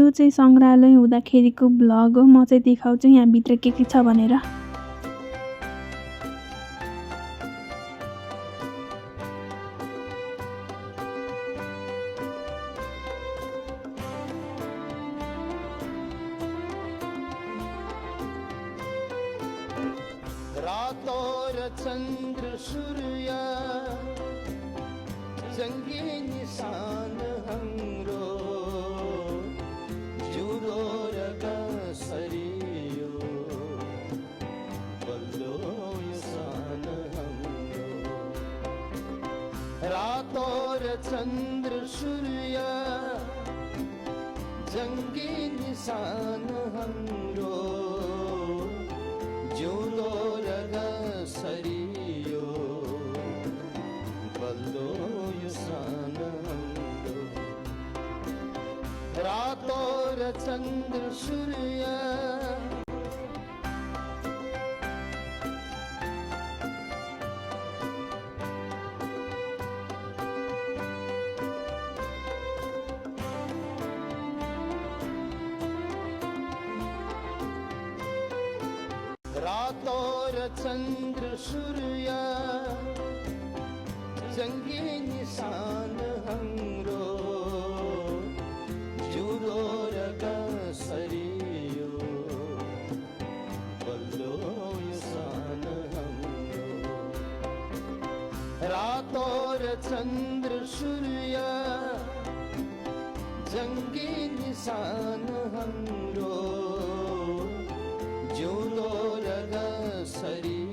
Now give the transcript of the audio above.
यो चाहिँ सङ्ग्रहालय हुँदाखेरिको भ्लग हो। म चाहिँ देखाउँछु यहाँभित्र के छ भनेर। रातो र चन्द्र सूर्य जङ्गी निशान हाम्रो जुरो र कसरियो बल्लो निशान हाम्रो। रातो र चन्द्र सूर्य जङ्गी निशान हाम्रो जुरो र कसरियो बल्लो निशान हाम्रो। रातो र चन्द्र सूर्य रातो र चन्द्र सूर्य जङ्गी निशान हाम्रो जुरो र कसरियो बल्लो निशान हाम्रो। रातो र चन्द्र सूर्य जङ्गी निशान हाम्रो जुरो र कसरियो